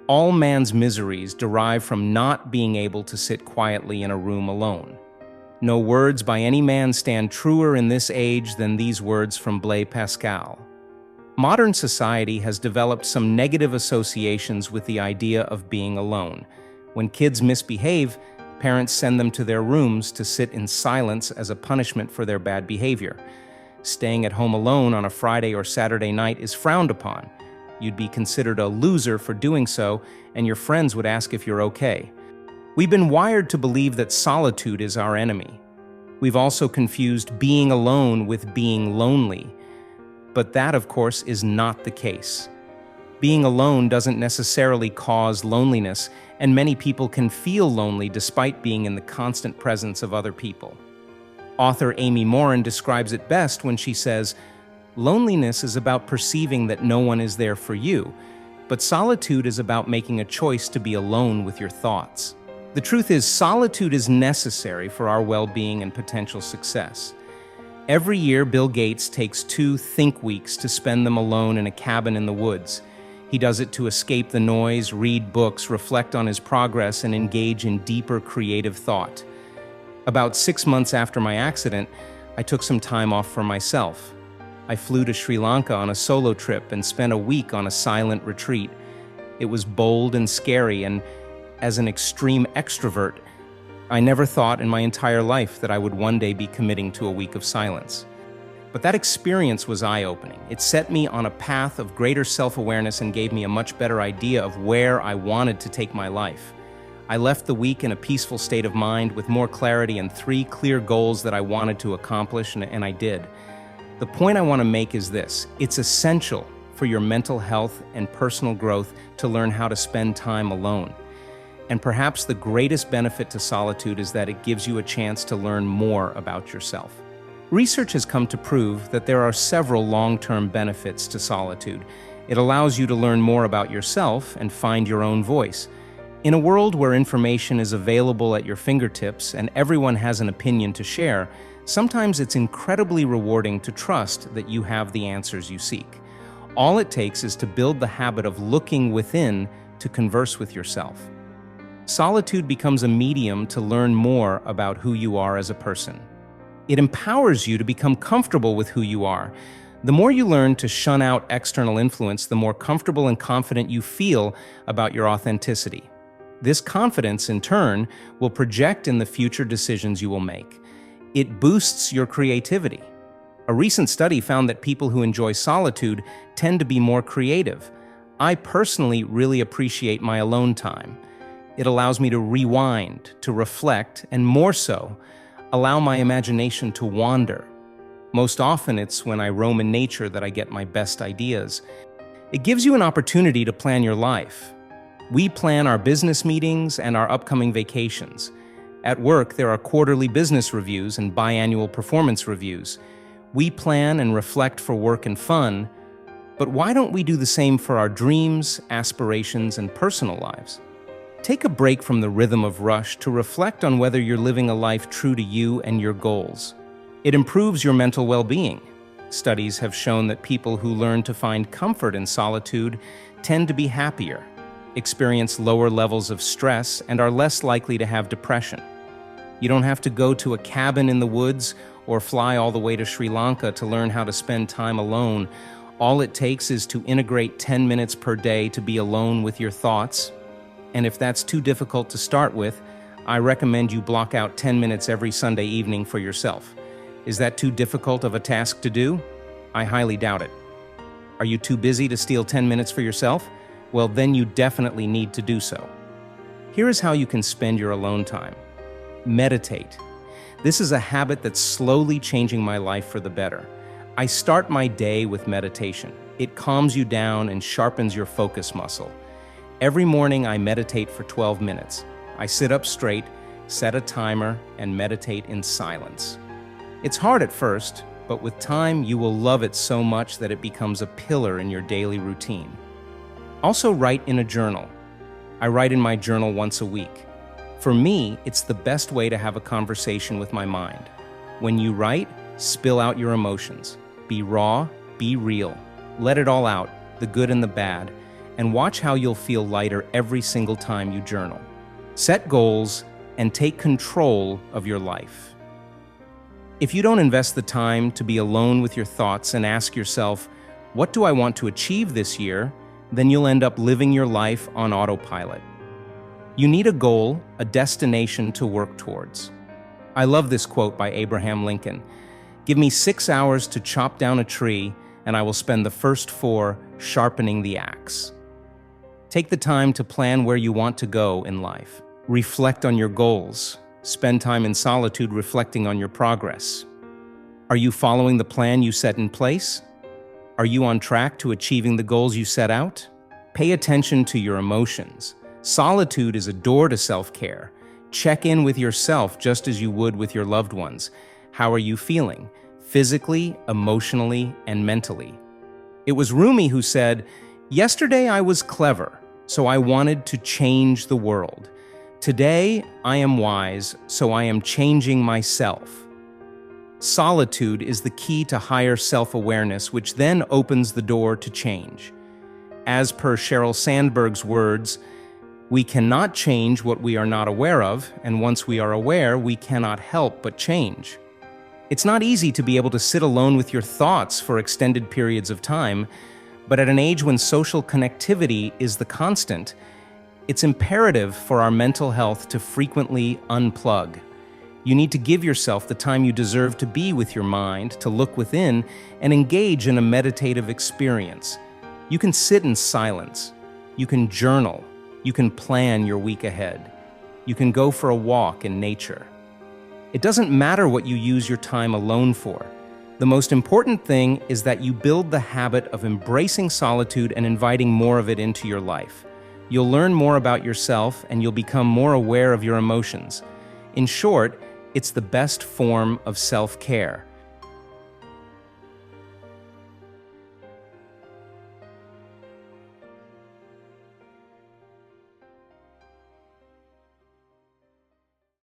All man's miseries derive from not being able to sit quietly in a room alone. No words by any man stand truer in this age than these words from Blaise Pascal. Modern society has developed some negative associations with the idea of being alone. When kids misbehave, parents send them to their rooms to sit in silence as a punishment for their bad behavior. Staying at home alone on a Friday or Saturday night is frowned upon. You'd be considered a loser for doing so, and your friends would ask if you're okay. We've been wired to believe that solitude is our enemy. We've also confused being alone with being lonely. But that, of course, is not the case. Being alone doesn't necessarily cause loneliness, and many people can feel lonely despite being in the constant presence of other people. Author Amy Morin describes it best when she says, "Loneliness is about perceiving that no one is there for you, but solitude is about making a choice to be alone with your thoughts." The truth is, solitude is necessary for our well-being and potential success. Every year, Bill Gates takes 2 think weeks to spend them alone in a cabin in the woods. He does it to escape the noise, read books, reflect on his progress, and engage in deeper creative thought. About 6 months after my accident, I took some time off for myself. I flew to Sri Lanka on a solo trip and spent a week on a silent retreat. It was bold and scary, and as an extreme extrovert, I never thought in my entire life that I would one day be committing to a week of silence. But that experience was eye-opening. It set me on a path of greater self-awareness and gave me a much better idea of where I wanted to take my life. I left the week in a peaceful state of mind with more clarity and 3 clear goals that I wanted to accomplish, and I did. The point I want to make is this: it's essential for your mental health and personal growth to learn how to spend time alone. And perhaps the greatest benefit to solitude is that it gives you a chance to learn more about yourself. Research has come to prove that there are several long-term benefits to solitude. It allows you to learn more about yourself and find your own voice. In a world where information is available at your fingertips and everyone has an opinion to share, sometimes it's incredibly rewarding to trust that you have the answers you seek. All it takes is to build the habit of looking within to converse with yourself. Solitude becomes a medium to learn more about who you are as a person. It empowers you to become comfortable with who you are. The more you learn to shun out external influence, the more comfortable and confident you feel about your authenticity. This confidence, in turn, will project in the future decisions you will make. It boosts your creativity. A recent study found that people who enjoy solitude tend to be more creative. I personally really appreciate my alone time. It allows me to rewind, to reflect, and more so, allow my imagination to wander. Most often, it's when I roam in nature that I get my best ideas. It gives you an opportunity to plan your life. We plan our business meetings and our upcoming vacations. At work, there are quarterly business reviews and biannual performance reviews. We plan and reflect for work and fun, but why don't we do the same for our dreams, aspirations, and personal lives? Take a break from the rhythm of rush to reflect on whether you're living a life true to you and your goals. It improves your mental well-being. Studies have shown that people who learn to find comfort in solitude tend to be happier, experience lower levels of stress, and are less likely to have depression. You don't have to go to a cabin in the woods or fly all the way to Sri Lanka to learn how to spend time alone. All it takes is to integrate 10 minutes per day to be alone with your thoughts. And if that's too difficult to start with, I recommend you block out 10 minutes every Sunday evening for yourself. Is that too difficult of a task to do? I highly doubt it. Are you too busy to steal 10 minutes for yourself? Well, then you definitely need to do so. Here is how you can spend your alone time. Meditate. This is a habit that's slowly changing my life for the better. I start my day with meditation. It calms you down and sharpens your focus muscle. Every morning I meditate for 12 minutes. I sit up straight, set a timer, and meditate in silence. It's hard at first, but with time you will love it so much that it becomes a pillar in your daily routine. Also write in a journal. I write in my journal once a week. For me, it's the best way to have a conversation with my mind. When you write, spill out your emotions. Be raw, be real. Let it all out, the good and the bad, and watch how you'll feel lighter every single time you journal. Set goals and take control of your life. If you don't invest the time to be alone with your thoughts and ask yourself, what do I want to achieve this year? Then you'll end up living your life on autopilot. You need a goal, a destination to work towards. I love this quote by Abraham Lincoln. Give me 6 hours to chop down a tree, and I will spend the first 4 sharpening the axe. Take the time to plan where you want to go in life. Reflect on your goals. Spend time in solitude reflecting on your progress. Are you following the plan you set in place? Are you on track to achieving the goals you set out? Pay attention to your emotions. Solitude is a door to self-care. Check in with yourself just as you would with your loved ones. How are you feeling? Physically, emotionally, and mentally. It was Rumi who said, "Yesterday I was clever, so I wanted to change the world. Today I am wise, so I am changing myself." Solitude is the key to higher self-awareness, which then opens the door to change. As per Sheryl Sandberg's words, we cannot change what we are not aware of, and once we are aware, we cannot help but change. It's not easy to be able to sit alone with your thoughts for extended periods of time, but at an age when social connectivity is the constant, it's imperative for our mental health to frequently unplug. You need to give yourself the time you deserve to be with your mind, to look within, and engage in a meditative experience. You can sit in silence. You can journal. You can plan your week ahead. You can go for a walk in nature. It doesn't matter what you use your time alone for. The most important thing is that you build the habit of embracing solitude and inviting more of it into your life. You'll learn more about yourself and you'll become more aware of your emotions. In short, it's the best form of self-care.